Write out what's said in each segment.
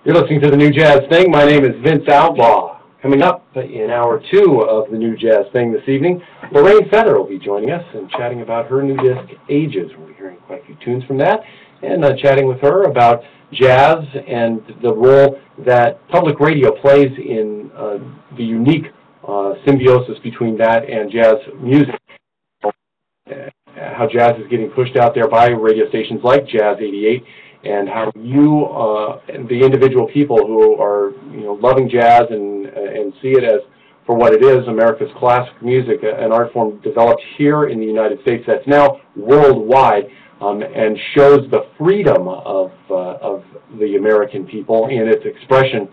You're listening to the New Jazz Thing. My name is Vince Outlaw. Coming up in hour 2 of the New Jazz Thing this evening, Lorraine Feather will be joining us and chatting about her new disc, Ages. We'll be hearing quite a few tunes from that, and chatting with her about jazz and the role that public radio plays in the unique symbiosis between that and jazz music. How jazz is getting pushed out there by radio stations like Jazz 88, and how you and the individual people who are loving jazz and see it as for what it is, America's classic music, an art form developed here in the United States that's now worldwide, and shows the freedom of the American people in its expression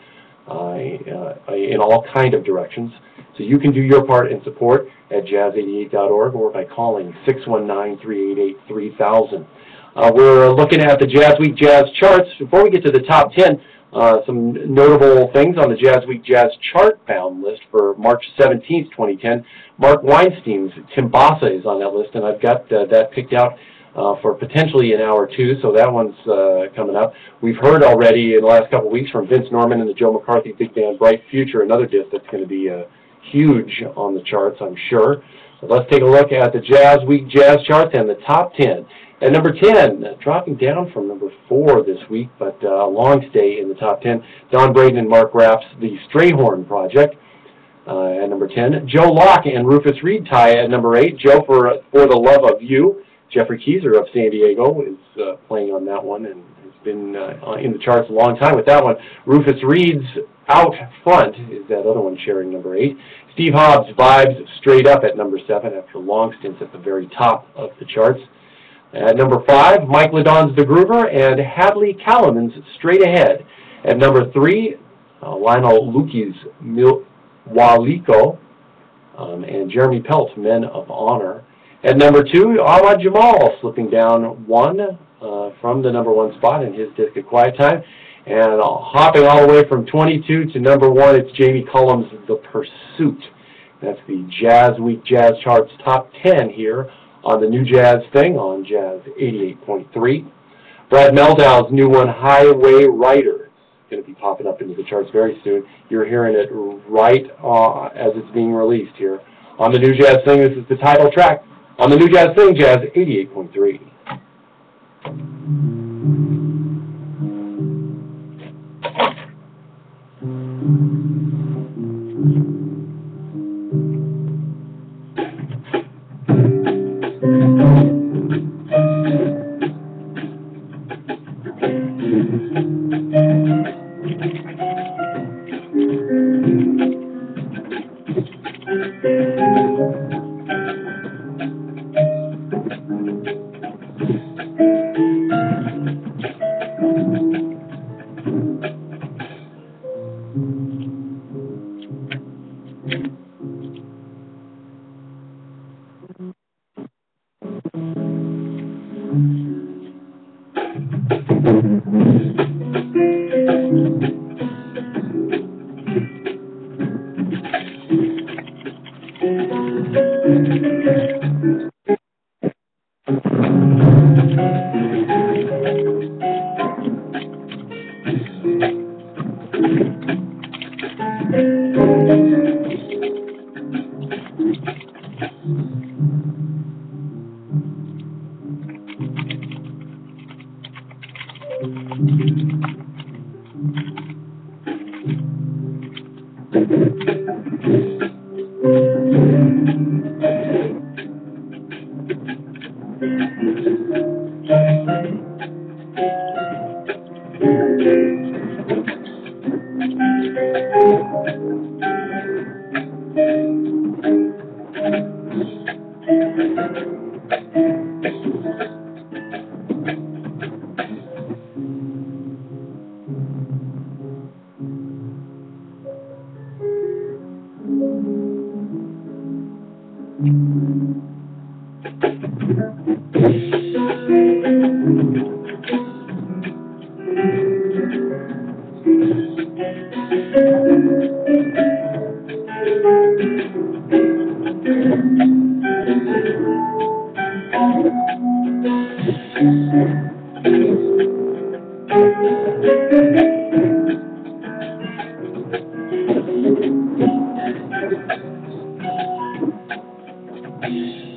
in all kind of directions. So you can do your part in support at jazz88.org or by calling 619-388-3000. We're looking at the Jazz Week Jazz charts. Before we get to the top 10, some notable things on the Jazz Week Jazz chart-bound list for March 17th, 2010. Mark Weinstein's Timbasa is on that list, and I've got that picked out for potentially an hour 2, so that one's coming up. We've heard already in the last couple of weeks from Vince Norman and the Joe McCarthy Big Band Bright Future, another disc that's going to be huge on the charts, I'm sure. So let's take a look at the Jazz Week Jazz charts and the top 10. At number 10, dropping down from number 4 this week, but a long stay in the top 10, Don Braden and Mark Rapp's The Strayhorn Project. At number 10, Joe Locke and Rufus Reid tie at number 8. Joe for the Love of You. Jeffrey Keyser of San Diego is playing on that one and has been in the charts a long time with that one. Rufus Reid's Out Front is that other one sharing number 8. Steve Hobbs' Vibes Straight Up at number 7 after long stints at the very top of the charts. At number 5, Mike Ledon's The Groover and Hadley Callumans Straight Ahead. At number 3, Lionel Lucchi's Waliko and Jeremy Pelt, Men of Honor. At number 2, Ahmad Jamal slipping down 1 from the number 1 spot in his disc A Quiet Time. And hopping all the way from 22 to number 1, it's Jamie Cullum's The Pursuit. That's the Jazz Week Jazz Charts Top 10 here on the New Jazz Thing on Jazz 88.3. Brad Meldau's new one, Highway Rider, is going to be popping up into the charts very soon. You're hearing it right as it's being released here on the New Jazz Thing. This is the title track on the New Jazz Thing, Jazz 88.3. Bye.